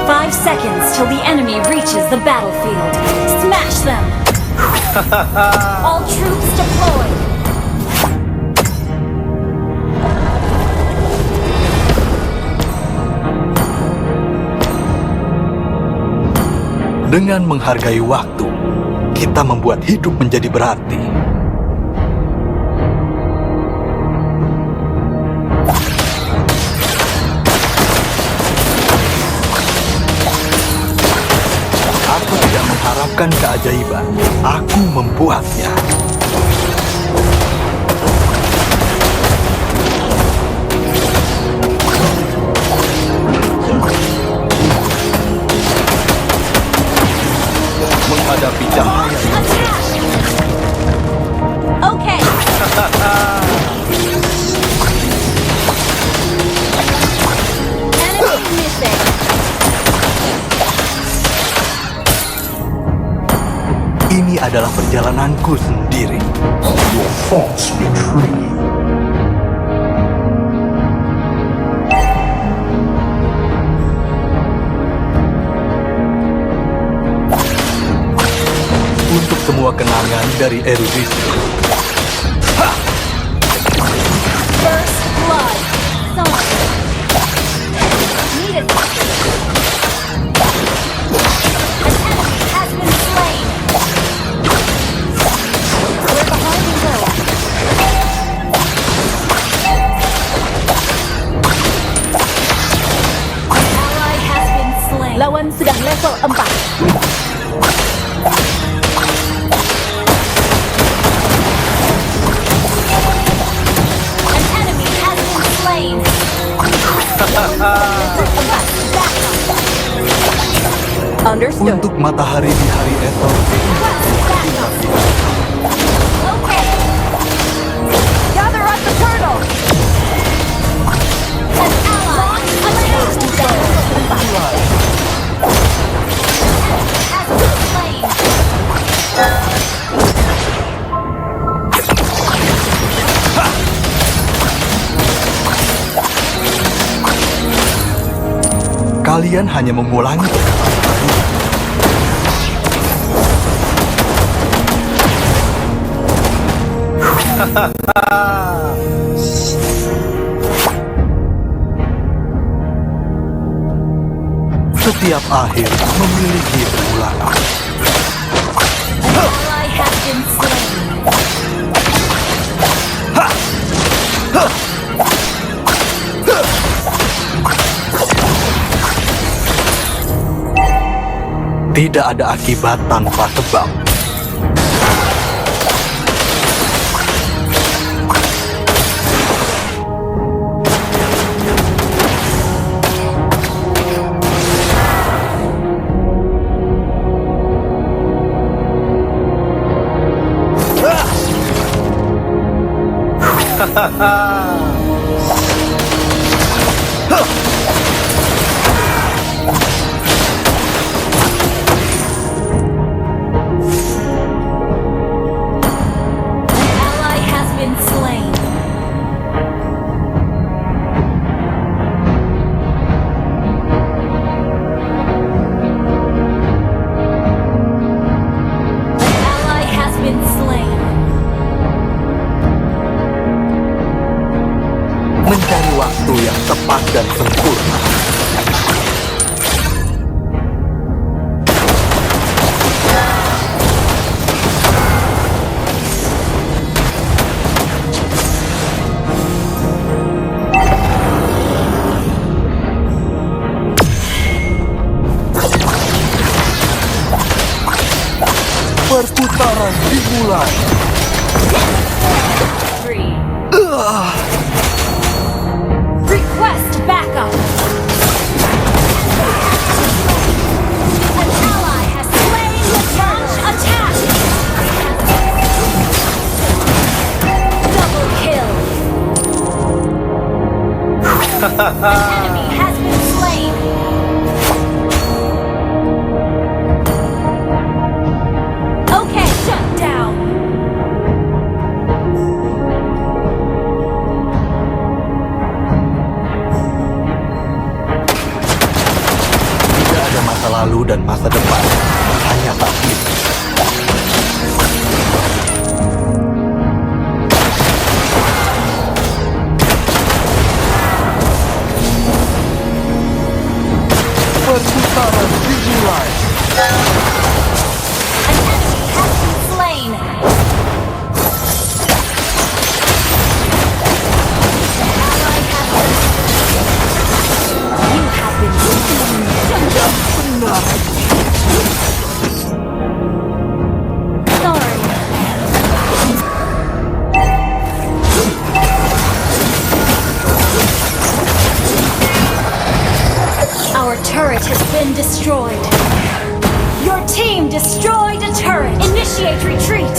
5 seconds till the enemy reaches the battlefield. Smash them! All troops deployed! Dengan menghargai waktu, kita membuat hidup menjadi berarti. Aku tidak mengharapkan keajaiban, aku membuatnya. Menghadapi cahaya. Okay. Enemy missing. Ini adalah perjalananku sendiri. Your thoughts betray you. Untuk semua kenangan dari erudisi. First blood. Someone. Need it. An enemy has been slain. We're behind you, though. An ally has been slain. Lawan sudah level 4. Understood. Untuk matahari di hari esok. Okay. Gather up the turtle. An ally has been slain. Kalian hanya mengulangi perkataan. Setiap akhir memiliki permulaan. An ally has been slain. Tidak ada akibat tanpa sebab. Mencari waktu yang tepat dan sempurna. Perputaran dimulai. Request backup. An ally has slain the launch attack. Double kill. An enemy has been slain. Okay, shut down. lalu dan masa depan hanya saat ini. Perputaran dimulai. An enemy has been slain. Ally has been. You have been Sorry. Our turret has been destroyed. Your team destroyed a turret. Initiate retreat.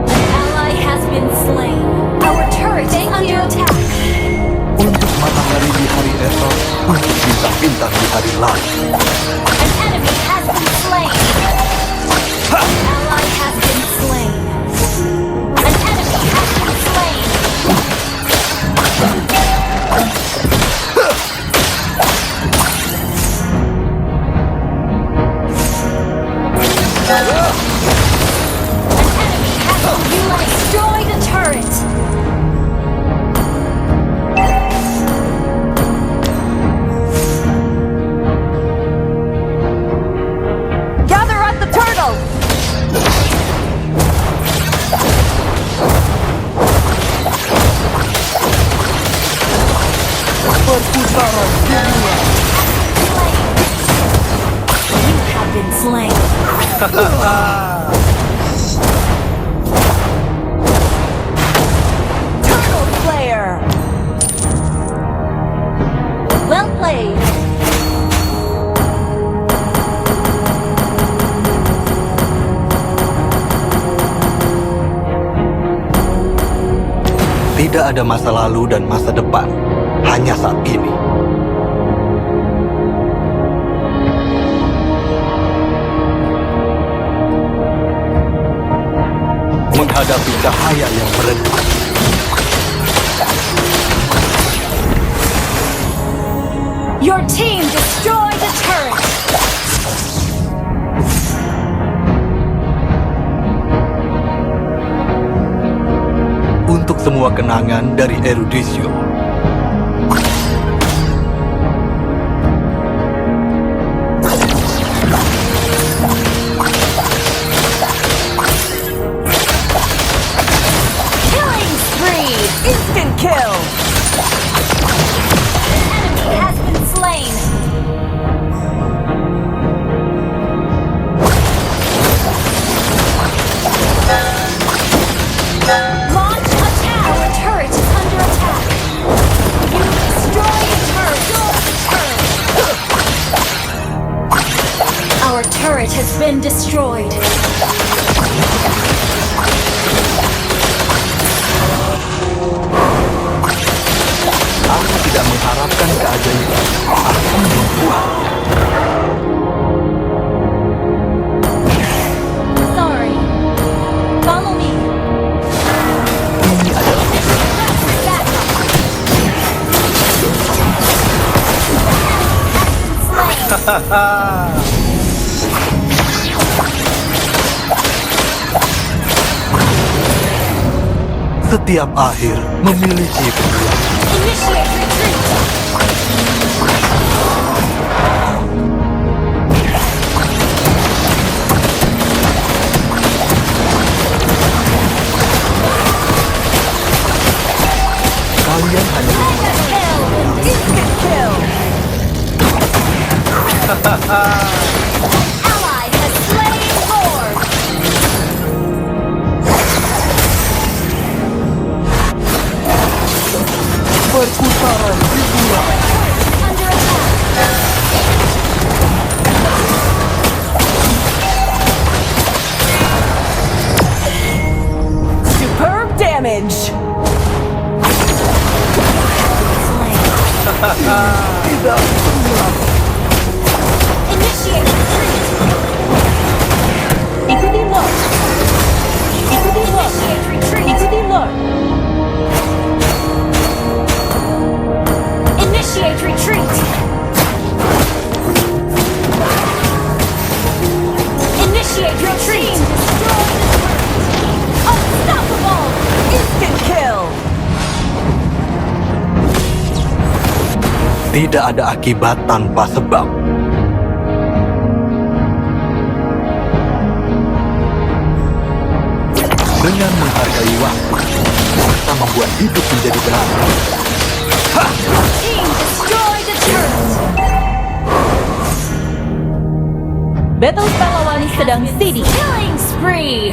An ally has been slain. Our turret is under attack. Untuk matahari di hari esok, untuk bintang-bintang di hari lain. An enemy has been slain. An ally has been slain. An enemy has been slain. You have destroyed a turret! Gather at the turtle! Perputaran dimulai. You have been slain. Turtle Slayer! Well played. Tidak ada masa lalu dan masa depan, hanya saat ini. Menghadapi cahaya yang meredup. Your team destroyed a turret! Untuk semua kenangan dari Erudisio. Killing spree! Instant kill! An enemy has been slain! Launch attack! Our turret is under attack! You destroyed a turret! Our turret has been destroyed! Aku tidak mengharapkan keajaiban. Aku membuatnya. Sorry. Follow me. Ini adalah Back up. Slain. setiap akhir memiliki kemuliaan. Initiate retreat. Kalian hanya Mega kill. Instant kill. Ally has slain Lord. Perputaran dimulai. Under attack. Superb damage! Tidak semua. Initiate retreat. Ikuti Lord! Ikuti Lord! Initiate retreat. Ikuti Lord! Tidak ada akibat tanpa sebab. Dengan menghargai waktu, kita membuat hidup menjadi benar. Team destroy the turret. Battle pahlawan sedang sidik. Killing spree.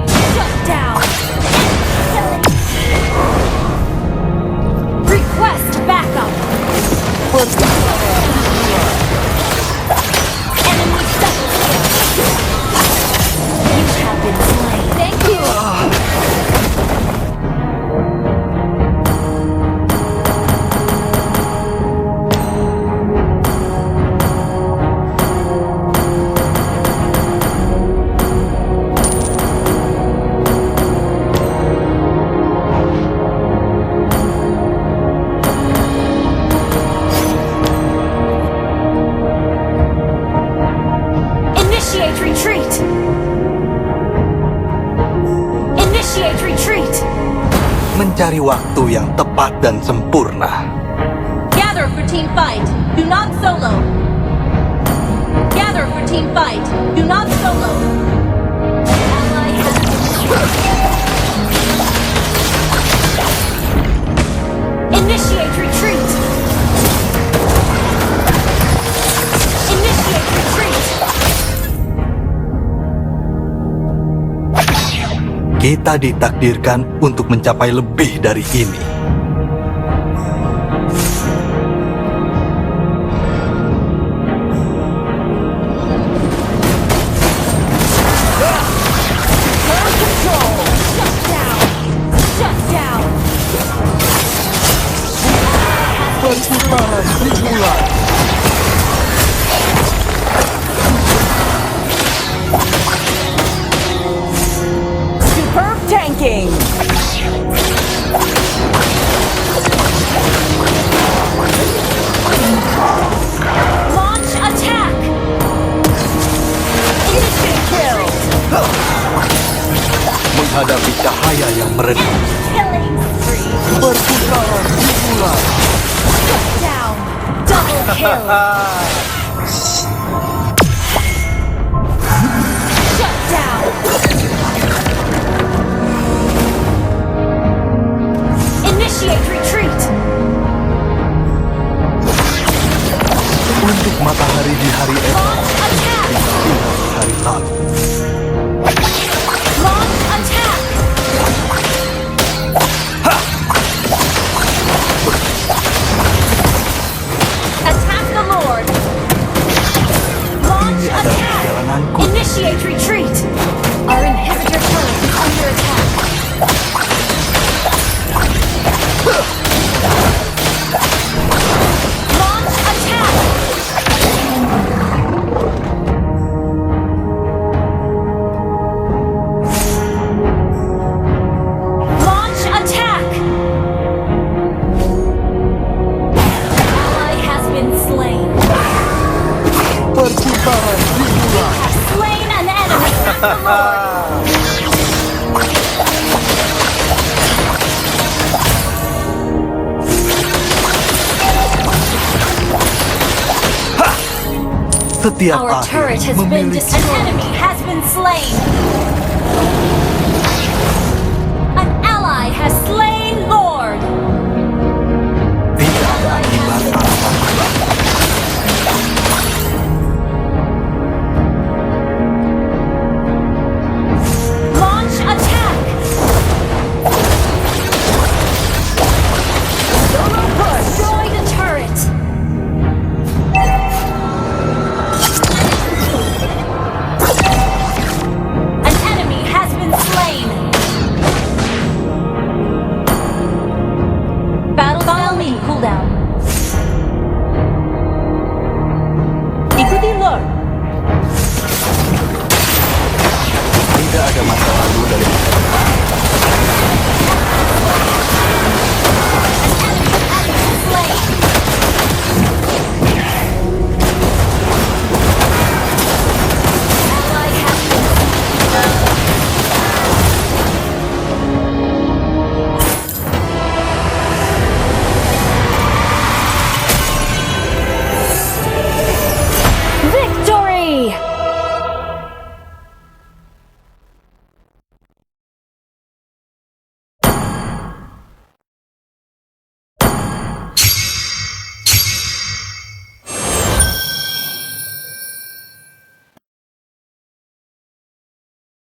Shut down. Request backup. Enemy double kill. You have been slain. Thank you. Initiate retreat. Initiate retreat. Mencari waktu yang tepat dan sempurna. Gather for team fight. Do not solo. Gather for team fight. Do not solo. Ally has Initiate retreat. Initiate retreat. Kita ditakdirkan untuk mencapai lebih dari ini. Shut down. Shut down. Perputaran dimulai. Superb tanking. Launch attack. Instant kill. Menghadapi cahaya yang meredup. Killing spree. Perputaran dimulai. Shut down. Double kill. Shut down. Initiate retreat. Untuk matahari di hari esok, Launch attack. di hari lalu. Launch attack. Attack the Lord. Launch Ini adalah attack. perjalananku. Initiate retreat. Our inhibitor turret is under attack. Launch attack. Launch attack. Ally has been slain. Perputaran dimulai. Slain an enemy. Attack the Lord. Setiap Our turret akhir has been memiliki destroyed. An enemy has been slain. An ally has slain Lord. tidak ada akibat tanpa sebab. Launch attack. Solo push. Destroy the turret. An enemy has been slain. Battle cooldown.